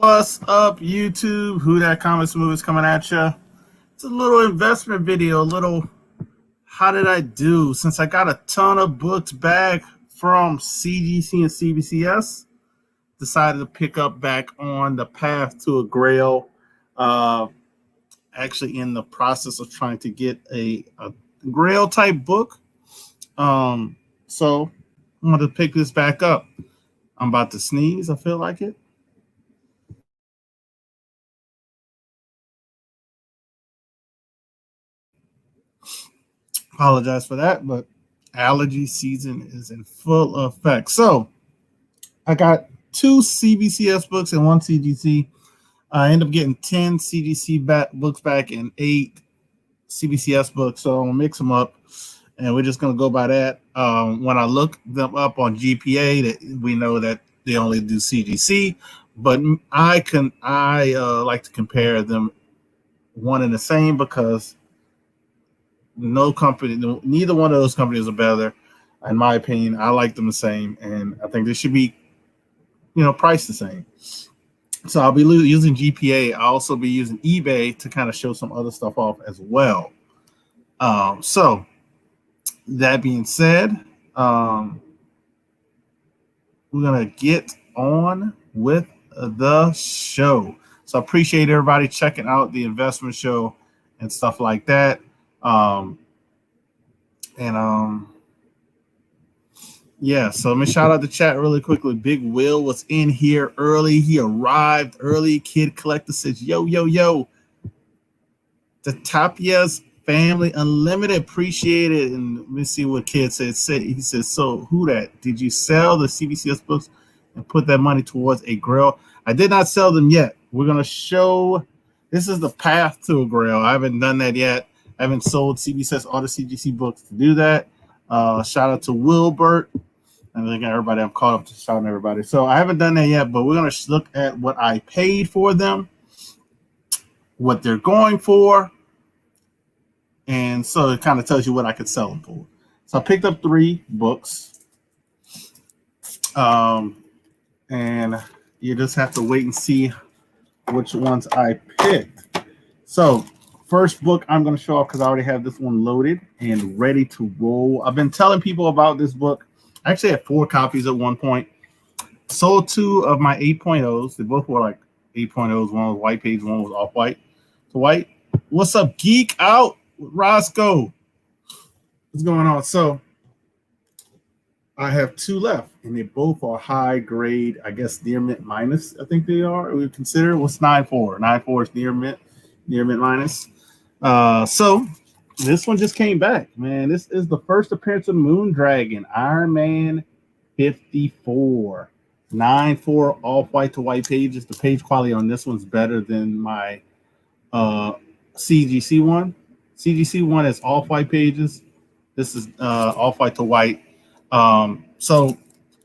What's up, YouTube? Whodat Comics Movies coming at you. It's a little investment video, a little how did I do? Since I got a ton of books back from CGC and cbcs, decided to pick up back on the path to a Grail. Actually in the process of trying to get a Grail type book. So I'm going to pick this back up. I'm about to sneeze. I feel like it. Apologize for that, but allergy season is in full effect. So I got 2 CBCS books and 1 CGC. I end up getting 10 CGC books back and 8 CBCS books. So I'm gonna mix them up, and we're just gonna go by that. When I look them up on GPA, that we know that they only do CGC, but I like to compare them one and the same because no company, neither one of those companies are better, in my opinion. I like them the same, and I think they should be, priced the same. So I'll be using GPA. I'll also be using eBay to kind of show some other stuff off as well. So that being said, we're gonna get on with the show. So I appreciate everybody checking out the investment show and stuff like that. Yeah, so let me shout out the chat really quickly. Big Will was in here early. He arrived early. Kid Collector says, yo, the Tapia's family unlimited, appreciate it. And let me see what Kid said. He says, so Whodat, did you sell the CBCS books and put that money towards a Grail? I did not sell them yet. We're going to show, this is the path to a Grail. I haven't done that yet. I haven't sold CBCS or the CGC books to do that. Shout out to Wilbert. I think everybody, I'm caught up to shouting everybody. So I haven't done that yet, but we're going to look at what I paid for them, what they're going for. And so it kind of tells you what I could sell them for. So I picked up 3 books. And you just have to wait and see which ones I picked. So first book I'm going to show off because I already have this one loaded and ready to roll. I've been telling people about this book. I actually had 4 copies at one point. Sold 2 of my 8.0s. They both were like 8.0s. One was white page, one was off-white to white. What's up, Geek Out with Roscoe? What's going on? So I have 2 left, and they both are high grade, I guess near mint minus, I think they are. We consider what's 9.4. 9.4 is near mint minus. So this one just came back, man. This is the first appearance of Moondragon, Iron Man 54. 9.4 off-white to white pages. The page quality on this one's better than my CGC one. CGC one is off-white pages. This is off-white to white. So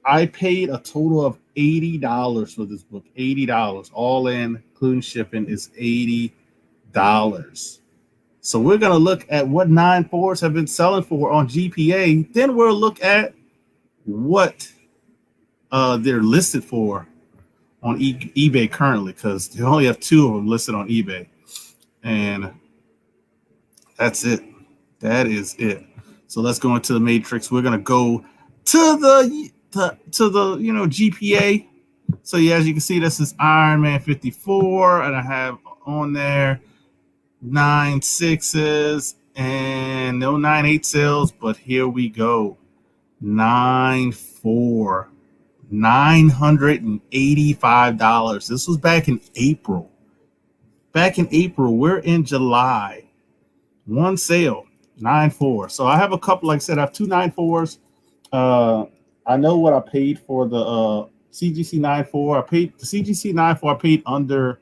I paid a total of $80 for this book. $80. All in, including shipping, is $80. So we're going to look at what 9.4s have been selling for on GPA. Then we'll look at what they're listed for on eBay currently, because they only have 2 of them listed on eBay. And that's it. That is it. So let's go into the matrix. We're going to go to the GPA. So yeah, as you can see, this is Iron Man 54, and I have on there 9 6s and no 9 8 sales, but here we go. 9.4, $985. This was back in April. We're in July. 1 sale, 9.4. So I have a couple, like I said, I have 2 9.4s. I know what I paid for the CGC 9.4. I paid the CGC 9.4. I paid under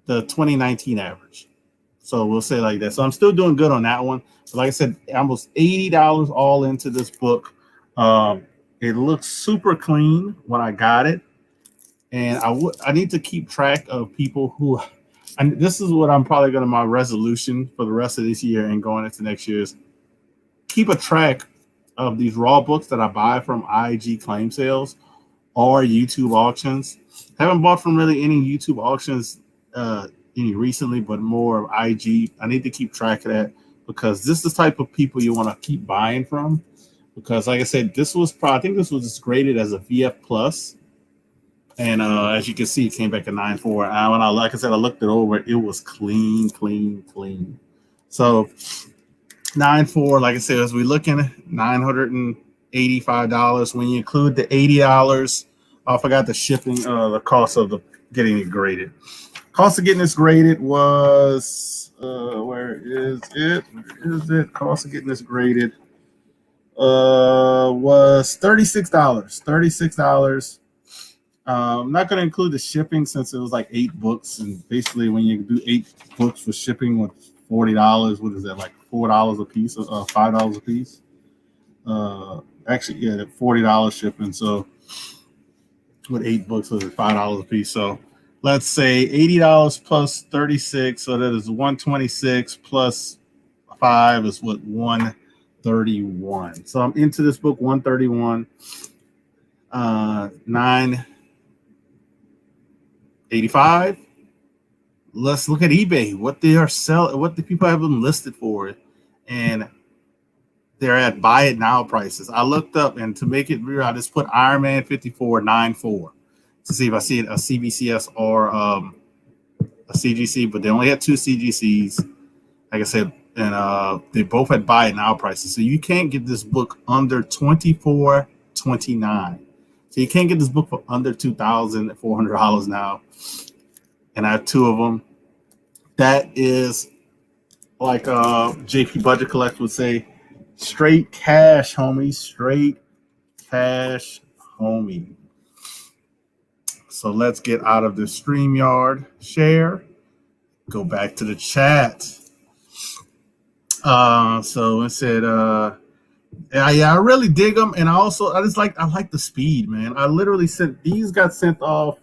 the 2019 average. So we'll say like that. So I'm still doing good on that one. So like I said, almost $80 all into this book. It looks super clean when I got it. And I need to keep track of people who, and this is what I'm probably going to, my resolution for the rest of this year and going into next year is keep a track of these raw books that I buy from IG claim sales or YouTube auctions. Haven't bought from really any YouTube auctions any recently, but more IG. I need to keep track of that because this is the type of people you want to keep buying from. Because, like I said, this was probably, I think this was graded as a VF plus, and as you can see, it came back at 9.4. And when like I said, I looked it over, it was clean, clean, clean. So 9.4, like I said, as we looking at $985 when you include the $80. I forgot the shipping, the cost of getting it graded. Cost of getting this graded was where is it? Where is it? Cost of getting this graded was $36. $36. I'm not going to include the shipping since it was like 8 books, and basically when you do 8 books for shipping with $40, what is that, like $4 a piece, $5 a piece? Actually, yeah, $40 shipping. So with 8 books, was it $5 a piece? So let's say $80 plus 36, so that is 126 plus 5 is what, 131. So I'm into this book 131. 985. Let's look at eBay, what they are selling, what the people have them listed for, and they're at buy it now prices. I looked up, and to make it real, I just put Iron Man 54 9.4 to see if I see it a CBCS or a CGC, but they only had 2 CGCs, like I said, and they both had buy it now prices. So you can't get this book under $24.29. So you can't get this book for under $2,400 now. And I have 2 of them. That is, like JP Budget Collect would say, straight cash, homie. Straight cash, homie. So let's get out of the StreamYard share. Go back to the chat. So it said, yeah, I really dig them, and I like the speed, man. I literally these got sent off.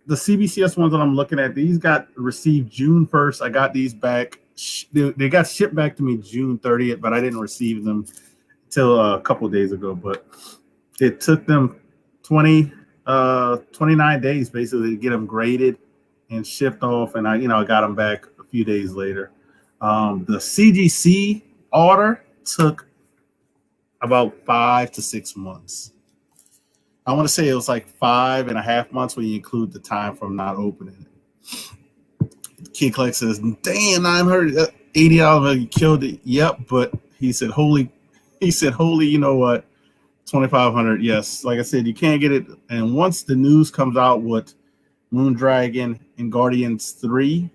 The CBCS ones that I'm looking at, these got received June 1st. I got these back. They got shipped back to me June 30th, but I didn't receive them till a couple of days ago. But it took them 29 days basically to get them graded and shipped off, and I got them back a few days later. The CGC order took about 5 to 6 months. I want to say it was like 5.5 months when you include the time from not opening it. Kid Collect says, damn, $980, you killed it. Yep, but he said, holy, you know what? 2,500. Yes, like I said, you can't get it. And once the news comes out with Moondragon and Guardians 3,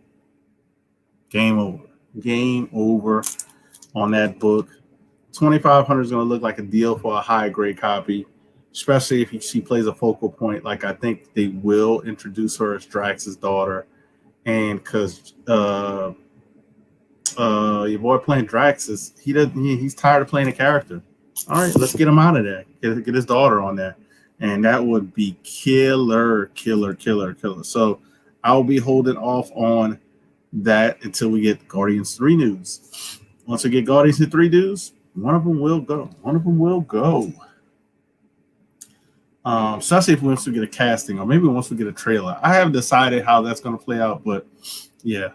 game over. Game over on that book. 2,500 is going to look like a deal for a high grade copy, especially if she plays a focal point. Like I think they will introduce her as Drax's daughter, and because your boy playing Drax he's tired of playing a character. All right, let's get him out of there. Get his daughter on there, and that would be killer. So I'll be holding off on that until we get Guardians 3 news. Once we get Guardians 3 news, one of them will go. Especially if once we get a casting, or maybe once we get a trailer. I haven't decided how that's going to play out, but yeah.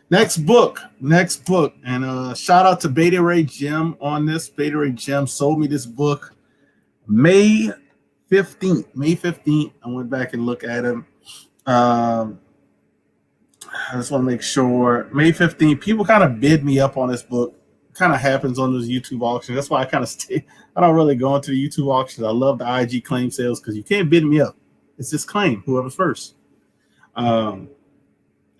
Next book, and shout out to Beta Ray Jim on this. Beta Ray Jim sold me this book May 15th. I went back and looked at him. I just want to make sure. May 15th, people kind of bid me up on this book. Kind of happens on those YouTube auctions. That's why I kind of stay. I don't really go into the YouTube auctions. I love the IG claim sales because you can't bid me up. It's just claim whoever's first. And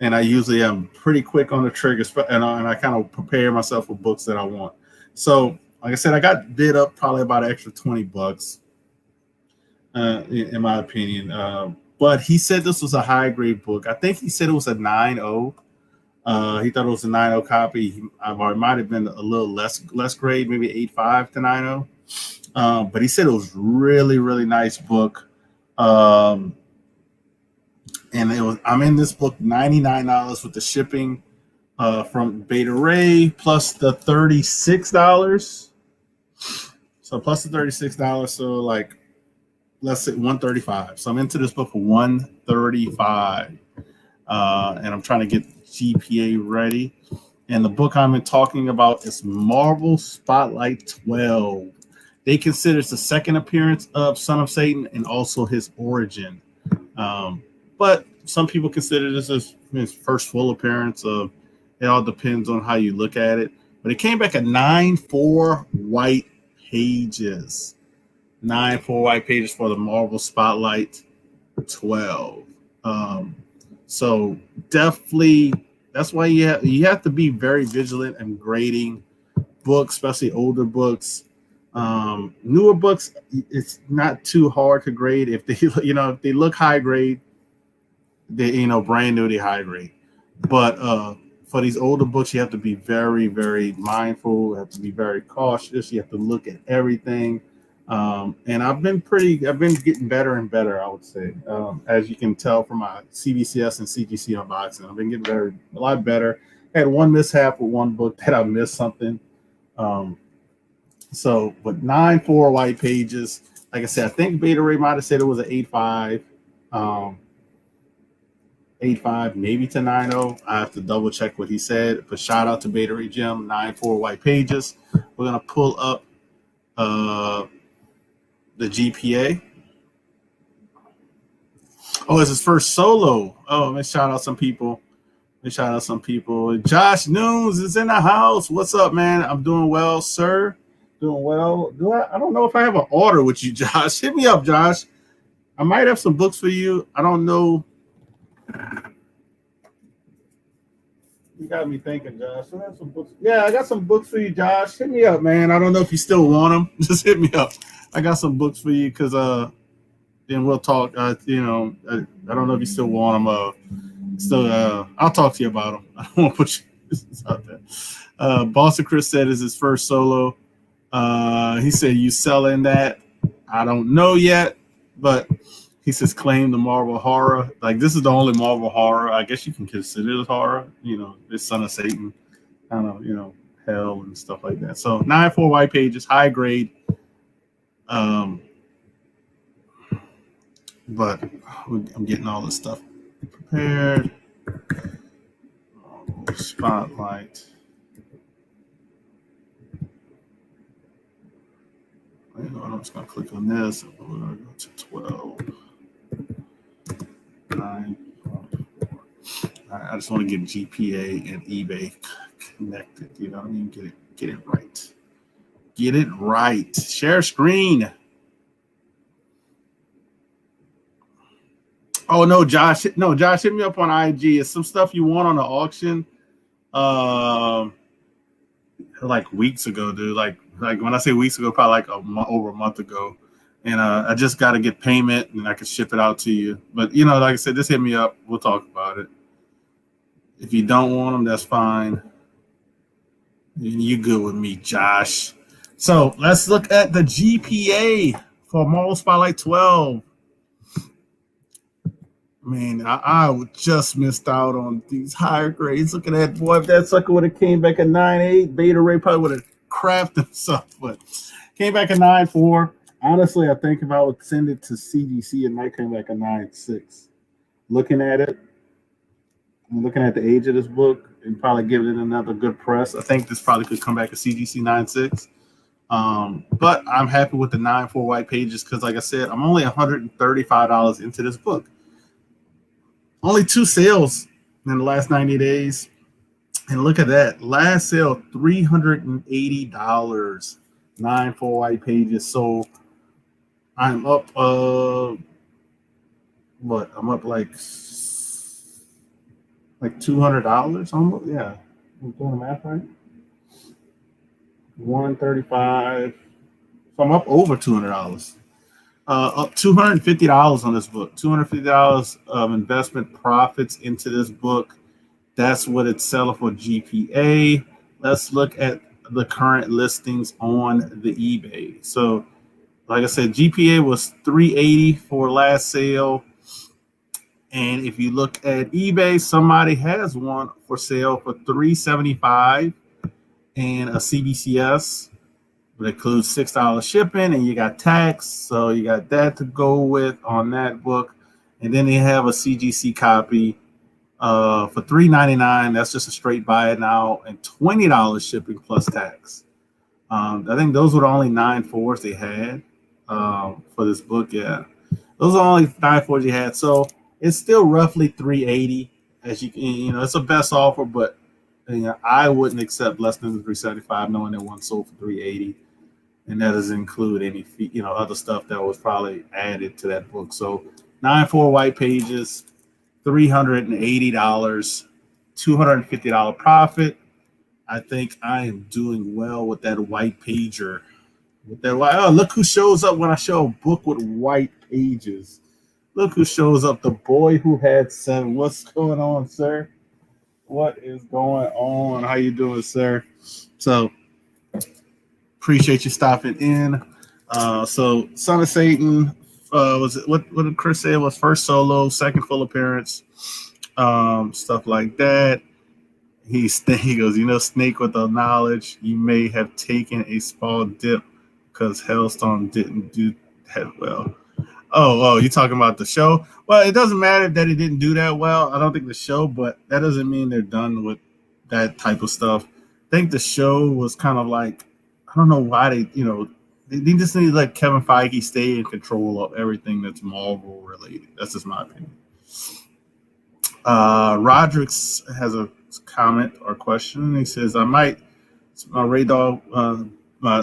I usually am pretty quick on the trigger, and I kind of prepare myself for books that I want. So, like I said, I got bid up probably about an extra $20, in my opinion. But he said this was a high grade book. I think he said it was a 9.0. He thought it was a 9.0 copy. It might have been a little less grade, maybe 8.5 to 9.0. But he said it was really, really nice book. And I'm in this book $99 with the shipping from Beta Ray plus the $36. So plus the $36. So like, let's say 135. So I'm into this book for 135. And I'm trying to get GPA ready. And the book I'm talking about is Marvel Spotlight 12. They consider it's the second appearance of Son of Satan and also his origin. But some people consider this as his first full appearance. Of it all depends on how you look at it. But it came back at 9.4 white pages. 9.4 white pages for the Marvel Spotlight 12. So definitely, that's why you have to be very vigilant in grading books, especially older books. Newer books, it's not too hard to grade if they if they look high grade, they brand new, they high grade. But for these older books, you have to be very, very mindful. You have to be very cautious. You have to look at everything. And I've been getting better and better, I would say. As you can tell from my cbcs and cgc unboxing, I've been getting a lot better. I had one mishap with one book that I missed something. But 9.4 white pages. Like I said, I think Beta Ray might have said it was an 8.5. 8.5, maybe to 9.0. I have to double check what he said. But shout out to Beta Ray Jim, 9.4 white pages. We're gonna pull up the GPA. Oh, it's his first solo. Oh, let's shout out some people. Josh Noons is in the house. What's up, man? I'm doing well, sir. Doing well. I don't know if I have an order with you, Josh. Hit me up, Josh. I might have some books for you. I don't know. You got me thinking, Josh. I have some books. Yeah, I got some books for you, Josh. Hit me up, man. I don't know if you still want them. Just hit me up. I got some books for you because then we'll talk. I don't know if you still want them. I'll talk to you about them. I don't want to put you out there. Boston Chris said is his first solo. He said you selling that? I don't know yet, but he says claim the Marvel horror. Like this is the only Marvel horror. I guess you can consider it horror. This Son of Satan, kind of hell and stuff like that. So 9.4 white pages, high grade. But I'm getting all this stuff prepared. Spotlight. I'm just going to click on this. We're going to go to 12. 9. I just want to get GPA and eBay connected. You know what I mean? Get it right. Get it right. Share screen. Oh no, Josh. No, Josh, hit me up on IG. It's some stuff you want on the auction. Like weeks ago, dude. Like when I say weeks ago, probably like over a month ago. And I just got to get payment and I can ship it out to you. But like I said, just hit me up. We'll talk about it. If you don't want them, that's fine. You good with me, Josh. So let's look at the GPA for Marvel Spotlight 12. Man, I just missed out on these higher grades. Look at that, boy. If that sucker would have came back at 9.8, Beta Ray probably would have crapped himself. But came back at 9.4. Honestly, I think if I would send it to CGC, it might come back at 9.6. Looking at it, I'm looking at the age of this book and probably give it another good press. I think this probably could come back at CGC 9.6. But I'm happy with the 9.4 white pages because, like I said, I'm only $135 into this book. Only 2 sales in the last 90 days. And look at that. Last sale, $380. 9.4 white pages. So I'm up, I'm up like $200 almost. Yeah. I'm doing the math right. 135. So I'm up over $200. Up $250 on this book. $250 of investment profits into this book. That's what it's selling for GPA. Let's look at the current listings on the eBay. So, like I said, GPA was $380 for last sale. And if you look at eBay, somebody has one for sale for $375 and a CBCS. But it includes $6 shipping, and you got tax, so you got that to go with on that book. And then they have a CGC copy for $3.99. That's just a straight buy it now, and $20 shipping plus tax. I think those were the only 9.4s they had for this book. Yeah, those are only 9.4s you had. So it's still roughly $3.80. As you know, it's a best offer, but I wouldn't accept less than $3.75, knowing that one sold for $3.80, and that doesn't include any other stuff that was probably added to that book. So 9.4 white pages, $380, $250 profit. I think I am doing well with that white pager. Look who shows up when I show a book with white pages. Look who shows up. The boy who had 7. What's going on, sir? What is going on? How you doing, sir? So appreciate you stopping in. So Son of Satan, was it what did Chris say? It was first solo, second full appearance, stuff like that. He goes, Snake with the knowledge, you may have taken a small dip because Hellstorm didn't do that well. Oh, you talking about the show? Well, it doesn't matter that it didn't do that well. I don't think the show, but that doesn't mean they're done with that type of stuff. I think the show was kind of like, I don't know why they just need to let Kevin Feige stay in control of everything that's Marvel related. That's just my opinion. Roderick has a comment or question. He says, I might my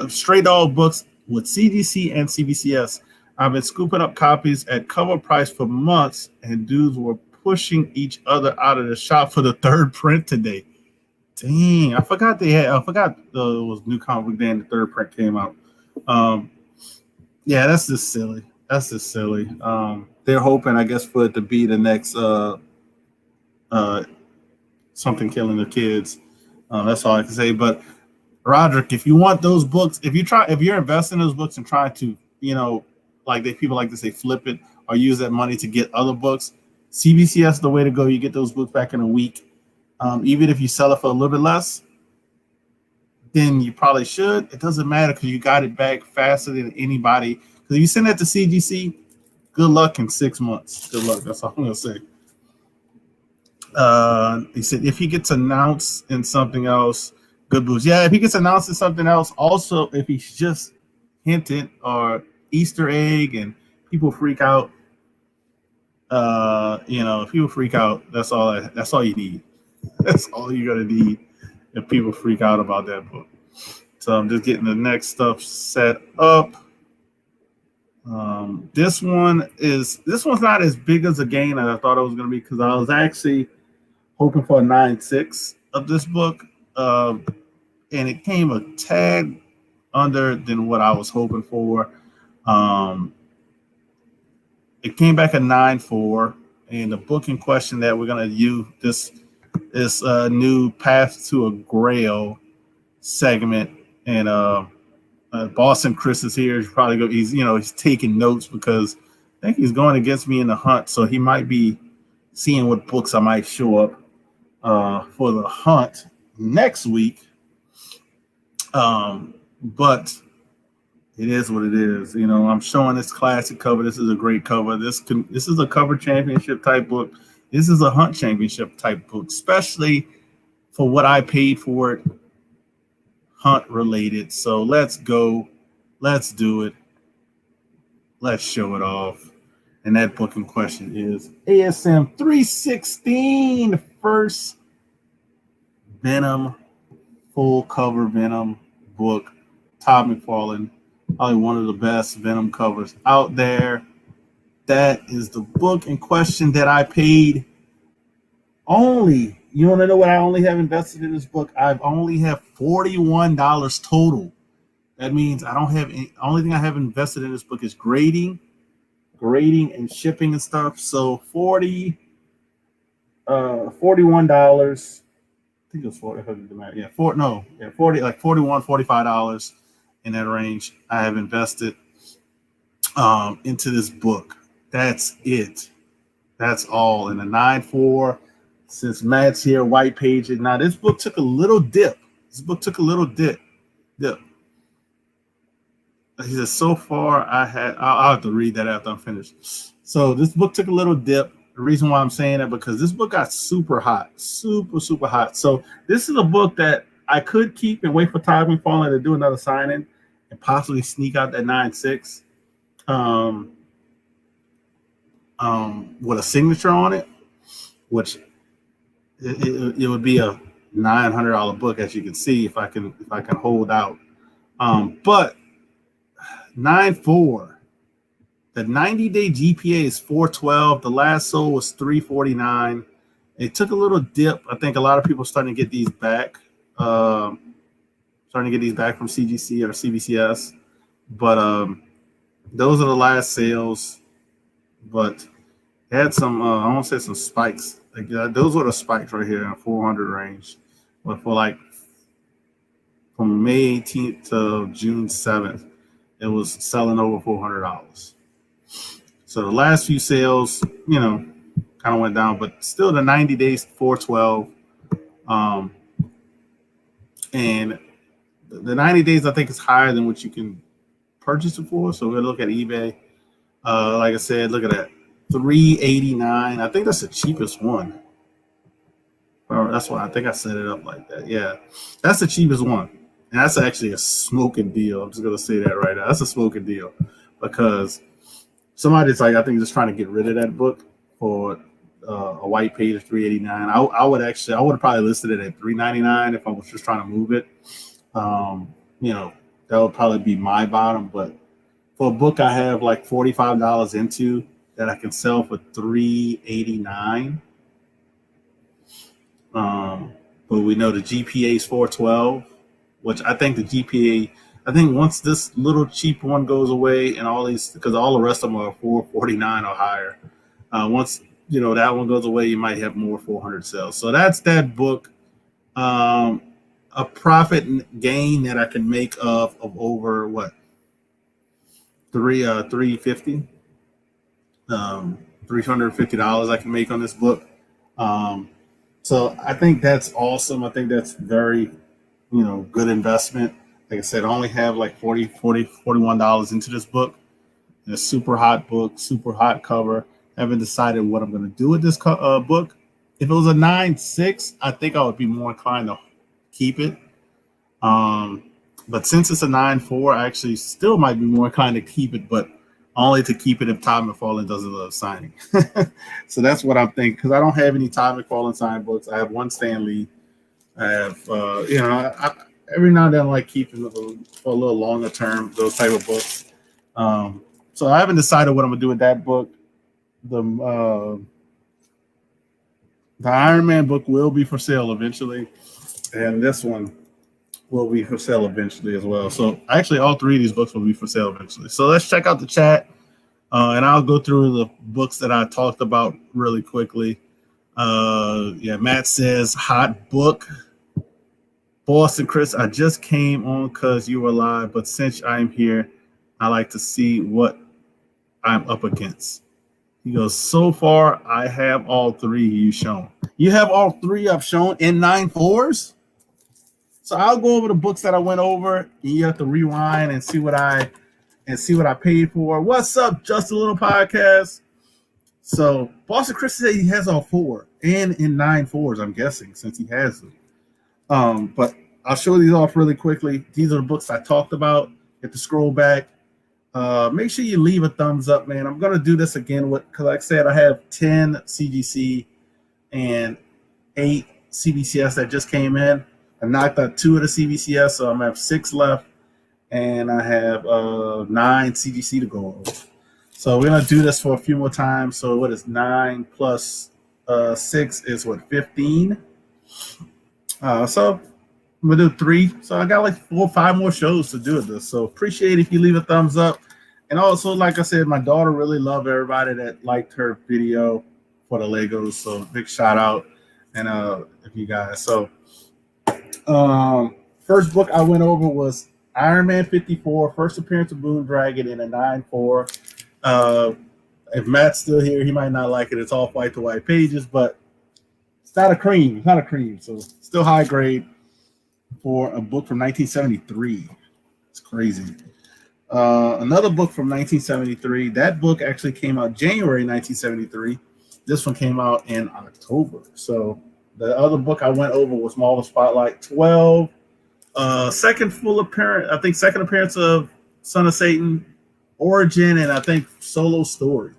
stray dog books with CGC and CBCS. I've been scooping up copies at cover price for months, and dudes were pushing each other out of the shop for the third print today. Dang, I forgot it was New Comic Book Day and the third print came out. Yeah, that's just silly. They're hoping, I guess, for it to be the next something killing the kids. That's all I can say. But Roderick, if you want those books, if you're investing in those books and trying to, people like to say flip it or use that money to get other books, CBCS is the way to go. You get those books back in a week. Even if you sell it for a little bit less, then you probably should. It doesn't matter because you got it back faster than anybody. Because if you send that to CGC, good luck in 6 months. Good luck. That's all I'm going to say. He said if he gets announced in something else, good boost. Yeah, if he gets announced in something else, also if he's just hinted or Easter egg and people freak out, if people freak out, that's all you need. That's all you're gonna need if people freak out about that book. So I'm just getting the next stuff set up. This one's not as big as a gain as I thought it was gonna be because I was actually hoping for a 9.6 of this book, and it came a tad under than what I was hoping for. It came back a 9.4, and the book in question that we're gonna use this new Path to a Grail segment, and Boston Chris is here. He's taking notes because I think he's going against me in the hunt, so he might be seeing what books I might show up for the hunt next week. But it is what it is. I'm showing this classic cover. This is a great cover. This is a cover championship type book. This is a hunt championship type book, especially for what I paid for it, hunt related. So let's go. Let's do it. Let's show it off. And that book in question is ASM 316, first Venom, full cover Venom book. Todd McFarlane, probably one of the best Venom covers out there. That is the book in question that I paid only. You want to know what I only have invested in this book? I've only have $41 total. That means I don't have any. Only thing I have invested in this book is grading and shipping and stuff. So $41. I think it was 40. Yeah, 40, like $41, $45 in that range. I have invested into this book. That's it. That's all. In a 9.4. Since Matt's here, white pages. Now this book took a little dip. Dip. He says, so far I'll have to read that after I'm finished. So this book took a little dip. The reason why I'm saying that because this book got super hot, super hot. So this is a book that I could keep and wait for timing falling to do another signing and possibly sneak out that 9.6 um, with a signature on it, which it would be a $900 book, as you can see, if I can hold out. But 9.4. The 90-day GPA is 412. The last sold was 349. It took a little dip. I think a lot of people are starting to get these back. Starting to get these back from CGC or cbcs. But those are the last sales. But it had some, I want to say some spikes. Like, those were the spikes right here in 400 range. But for like from May 18th to June 7th, it was selling over $400. So the last few sales, kind of went down, but still the 90 days, 412. And the 90 days, I think, is higher than what you can purchase it for. So we're going to look at eBay. Like I said, look at that. 389. I think that's the cheapest one. That's why I think I set it up like that. Yeah, that's the cheapest one. And that's actually a smoking deal. I'm just going to say that right now. That's a smoking deal because somebody's like, I think just trying to get rid of that book for a white page of 389. I would have probably listed it at 399 if I was just trying to move it. That would probably be my bottom. But for a book I have like $45 into that I can sell for 389. But we know the GPA is 412, which I think the GPA. I think once this little cheap one goes away and all these, because all the rest of them are 449 or higher. Once that one goes away, you might have more 400 sales. So that's that book. A profit gain that I can make of over what $350 $350 I can make on this book. So I think that's awesome. I think that's very good investment. Like I said, I only have like $41 into this book. It's a super hot book, super hot cover. Haven't decided what I'm going to do with this book. If it was a 9.6, I think I would be more inclined to keep it. But since it's a 9.4, I actually still might be more inclined to keep it, but only to keep it if Todd McFarlane doesn't love signing. So that's what I'm thinking, because I don't have any Todd McFarlane signed books. I have one Stan Lee. I have, every now and then I like keeping for a little longer term, those type of books. So I haven't decided what I'm going to do with that book. The Iron Man book will be for sale eventually, and this one will be for sale eventually as well. So actually, all three of these books will be for sale eventually. So let's check out the chat, and I'll go through the books that I talked about really quickly. Matt says, hot book. Boston Chris, I just came on because you were live, but since I'm here, I like to see what I'm up against. He goes, so far, I have all three you shown. You have all three I've shown in 9.4s? So I'll go over the books that I went over, and you have to rewind and see what I paid for. What's up, Just a Little Podcast? So Boston Chris said he has all four, and in 9.4s, I'm guessing, since he has them. But I'll show these off really quickly. These are the books I talked about. You have to scroll back. Make sure you leave a thumbs up, man. I'm going to do this again because like I said, I have 10 CGC and 8 CBCS that just came in. I knocked out 2 of the CBCS, so I'm going to have 6 left, and I have 9 CGC to go over. So we're going to do this for a few more times. So what is 9 plus 6 is what, 15? So I'm going to do 3. So I got like 4 or 5 more shows to do this. So appreciate if you leave a thumbs up. And also, like I said, my daughter really loved everybody that liked her video for the Legos. So big shout out. And if you guys. So first book I went over was Iron Man 54, first appearance of Moon Dragon in a 9.4. If Matt's still here, he might not like it. It's all white to white pages, but it's not a cream. It's not a cream. So still high grade for a book from 1973. It's crazy. Another book from 1973. That book actually came out January 1973. This one came out in October. So the other book I went over was Marvel Spotlight 12. Second full appearance, I think second appearance of Son of Satan, Origin, and I think Solo Story.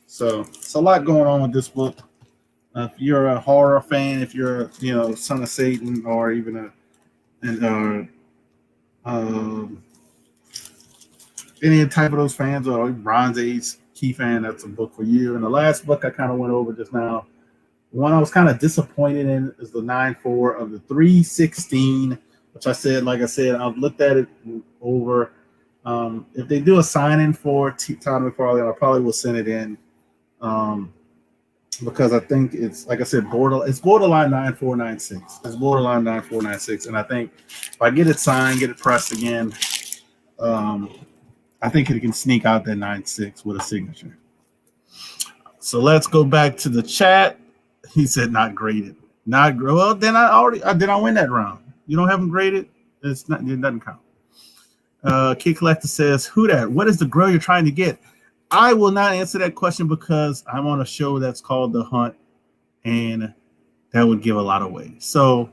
So it's a lot going on with this book. If you're a horror fan, if you're Son of Satan, or even any type of those fans, or Bronze Age key fan, that's a book for you. And the last book I kind of went over just now, one I was kind of disappointed in is the 9-4 of the 316, which like I said, I've looked at it over. If they do a sign-in for Todd McFarlane, I probably will send it in. Because I think it's, like I said, it's borderline 9496. It's borderline 9496, and I think if I get it signed, get it pressed again, I think it can sneak out that 96 with a signature. So let's go back to the chat. He said not graded. Not well. Then I win that round. You don't have them graded. It doesn't count. Kid Collector says, Whodat, what is the Grail you're trying to get? I will not answer that question because I'm on a show that's called The Hunt, and that would give a lot away. So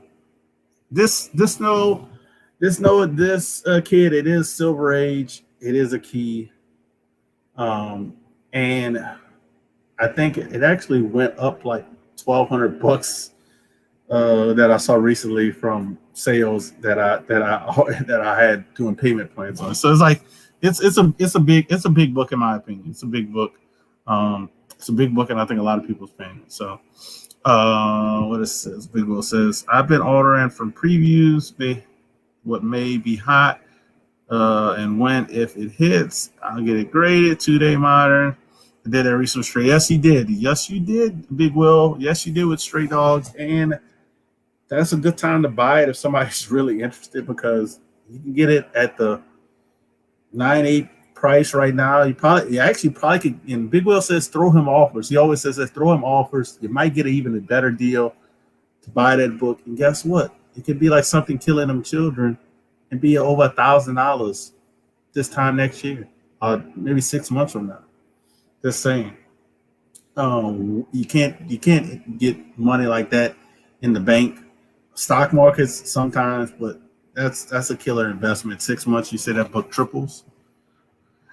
this kid, it is Silver Age. It is a key. And I think it actually went up like $1,200 that I saw recently from sales that I had doing payment plans on. So it's like it's a big book in my opinion. It's a big book. It's a big book, and I think a lot of people's paying it. So what it says, Big Will says, I've been ordering from previews, what may be hot, and when if it hits, I'll get it graded. 2-day modern. I did that recently straight. Yes, you did. Yes, you did, Big Will. Yes, you did with Stray Dogs, and that's a good time to buy it if somebody's really interested, because you can get it at the 9.8 price right now. You actually could. And Big Will says throw him offers. He always says throw him offers. You might get even a better deal to buy that book. And guess what? It could be like Something Killing Them Children and be over $1,000 this time next year, maybe 6 months from now. Just saying. You can't get money like that in the bank. Stock markets sometimes, but that's a killer investment. 6 months, you say that book triples.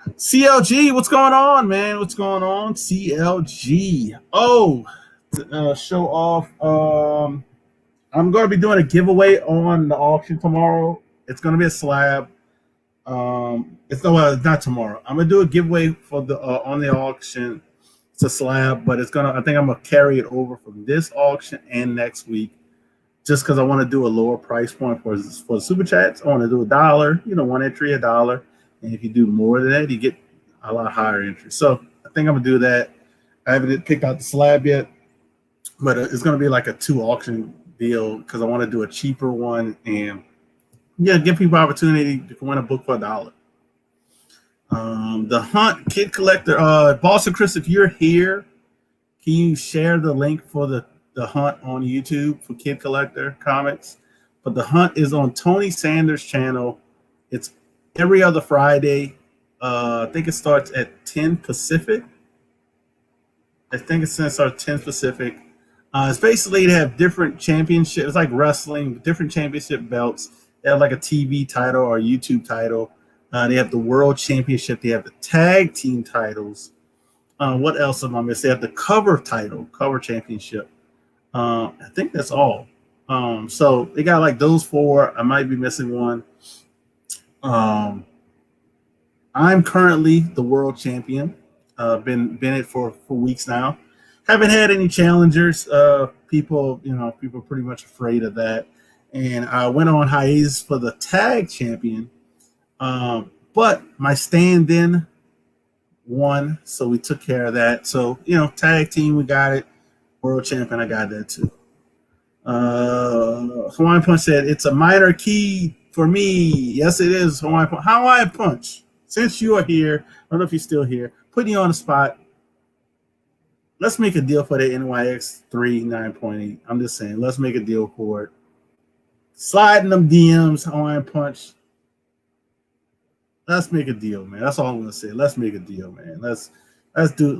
CLG, what's going on, man? What's going on? CLG. Oh, to show off. I'm going to be doing a giveaway on the auction tomorrow. It's going to be a slab. It's not tomorrow. I'm going to do a giveaway for the on the auction. It's a slab, but I think I'm going to carry it over from this auction and next week, just because I want to do a lower price point for the super chats. I want to do $1. One entry $1. And if you do more than that, you get a lot higher entry. So I think I'm going to do that. I haven't picked out the slab yet, but it's going to be like a 2 auction deal because I want to do a cheaper one and give people opportunity to win a book for $1. The Hunt Kid Collector, Boston Chris, if you're here, can you share the link for the Hunt on YouTube for Kid Collector Comics? But the Hunt is on Tony Sanders' channel. It's every other Friday. I think it starts at 10 Pacific. It's basically they have different championships. It's like wrestling, different championship belts. They have like a TV title or a YouTube title. They have the World Championship. They have the Tag Team titles. What else am I missing? They have the Cover Championship. I think that's all. So they got like those 4. I might be missing one. I'm currently the world champion. Been it for weeks now. Haven't had any challengers. People are pretty much afraid of that. And I went on hiatus for the tag champion. But my stand-in won, so we took care of that. So, tag team, we got it. World champion, I got that too. Hawaiian Punch said, it's a minor key for me. Yes, it is, Hawaiian Punch. Hawaiian Punch, since you are here, I don't know if you're still here, putting you on the spot. Let's make a deal for the NYX3 9.8. I'm just saying, let's make a deal for it. Sliding them DMs, Hawaiian Punch. let's make a deal, man. That's all I'm gonna say. Let's make a deal, man. Let's do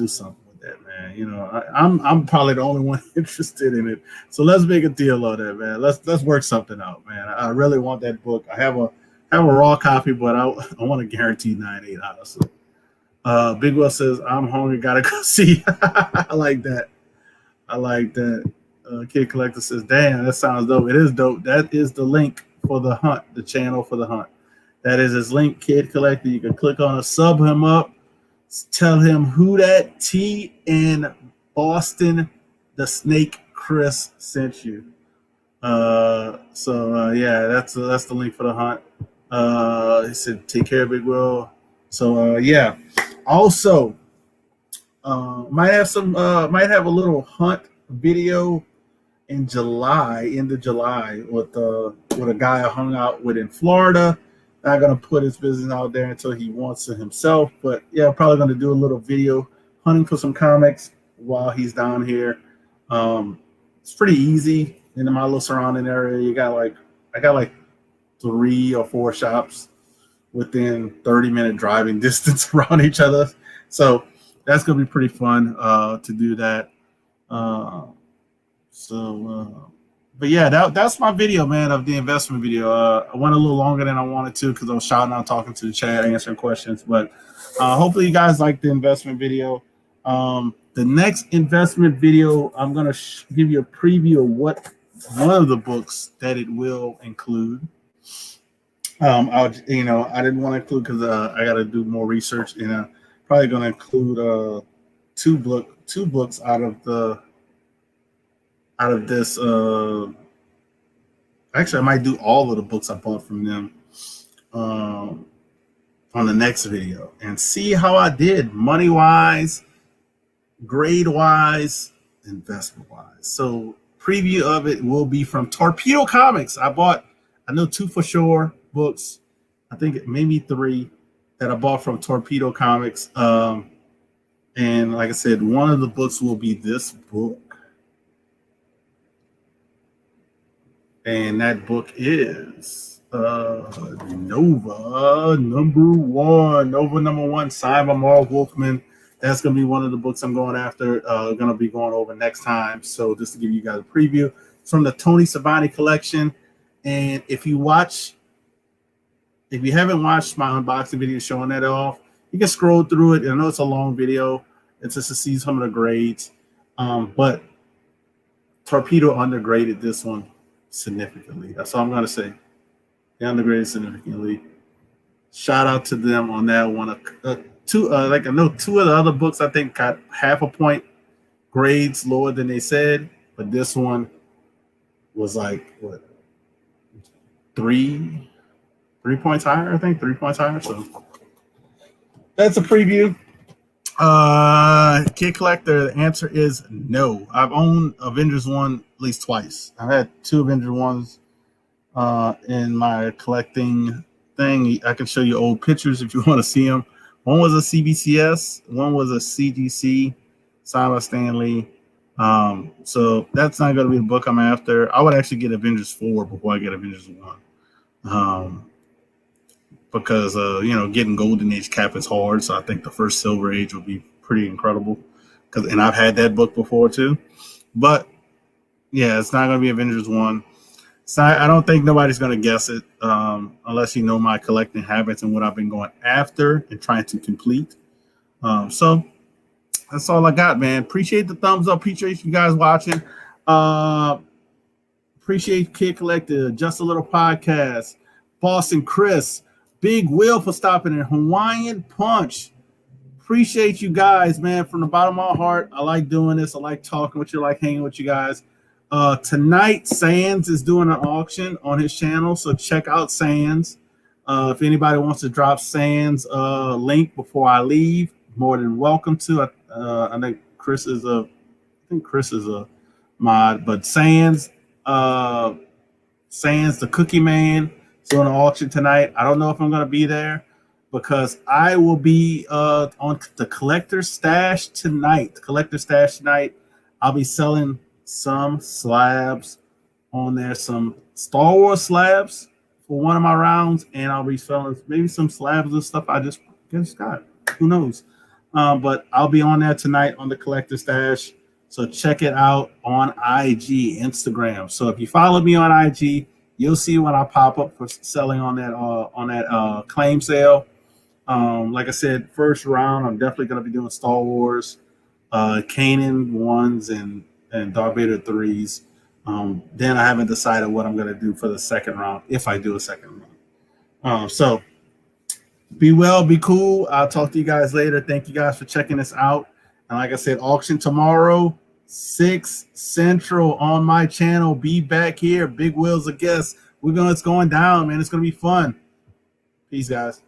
something with that, man. You know, I'm probably the only one interested in it. So let's make a deal on that, man. Let's work something out, man. I really want that book. I have a raw copy, but I want to guarantee 98, honestly. Big Will says, I'm hungry, gotta go see. I like that. I like that. Kid Collector says, damn, that sounds dope. It is dope. That is the link for the hunt, the channel for the hunt. That is his link, Kid Collector. You can click on it, sub him up, tell him Whodat T in Boston, the Snake Chris sent you. Yeah, that's the link for the hunt. He said, take care, Big Will. So yeah. Also, might have a little hunt video in July, end of July, with a guy I hung out with in Florida. Not gonna put his business out there until he wants it himself, but yeah, probably gonna do a little video hunting for some comics while he's down here. It's pretty easy in my little surrounding area. I got like 3 or 4 shops within 30-minute driving distance around each other, so that's gonna be pretty fun to do that. But yeah, that's my video, man, of the investment video. I went a little longer than I wanted to because I was shouting out, talking to the chat, answering questions. But hopefully you guys like the investment video. The next investment video, I'm gonna give you a preview of what one of the books that it will include. I didn't want to include because I got to do more research, and probably going to include two books out of this. Actually, I might do all of the books I bought from them on the next video and see how I did money wise, grade wise, investment wise. So preview of it will be from Torpedo Comics. I know 2 for sure books. I think maybe 3 that I bought from Torpedo Comics. And like I said, one of the books will be this book. And that book is Nova number 1, signed by Marv Wolfman. That's going to be one of the books I'm going after. Going to be going over next time. So just to give you guys a preview, it's from the Tony Savani collection. And if you haven't watched my unboxing video showing that off, you can scroll through it. I know it's a long video. It's just to see some of the grades. But Torpedo undergraded this one significantly. That's all I'm going to say. They undergraded significantly. Shout out to them on that one. I know 2 of the other books I think got half a point grades lower than they said, but this one was like what, 3 points higher, I think 3 points higher. So that's a preview. Kid Collector, the answer is no. I've owned Avengers 1 at least twice. I've had 2 Avengers 1s in my collecting thing. I can show you old pictures if you want to see them. One was a CBCS, one was a CGC, signed by Stan Lee. So that's not going to be the book I'm after. I would actually get Avengers 4 before I get Avengers 1. Because getting Golden Age Cap is hard, so I think the first Silver Age will be pretty incredible. And I've had that book before too, but yeah, it's not going to be Avengers 1. So I don't think nobody's going to guess it unless you know my collecting habits and what I've been going after and trying to complete. So that's all I got, man. Appreciate the thumbs up. Appreciate you guys watching. Appreciate Kid Collector, Just a Little Podcast, Boston Chris, Big Will for stopping in, Hawaiian Punch. Appreciate you guys, man, from the bottom of my heart. I like doing this. I like talking with you, I like hanging with you guys. Tonight, Sands is doing an auction on his channel, so check out Sands. If anybody wants to drop Sands link before I leave, more than welcome to. I think Chris is a mod, but Sands the Cookie Man is doing an auction tonight. I don't know if I'm going to be there because I will be on the Collector Stash tonight. I'll be selling some slabs on there, some Star Wars slabs for one of my rounds, and I'll be selling maybe some slabs of stuff I just got. Who knows? But I'll be on there tonight on the Collector Stash. So check it out on IG, Instagram. So if you follow me on IG, you'll see when I pop up for selling on that claim sale. Like I said, first round, I'm definitely going to be doing Star Wars, Kanan 1s, and Darth Vader 3s. Then I haven't decided what I'm going to do for the second round, if I do a second round. So be well, be cool. I'll talk to you guys later. Thank you guys for checking this out. And like I said, auction tomorrow, 6 Central on my channel. Be back here. Big Will's a guest. It's going down, man. It's going to be fun. Peace, guys.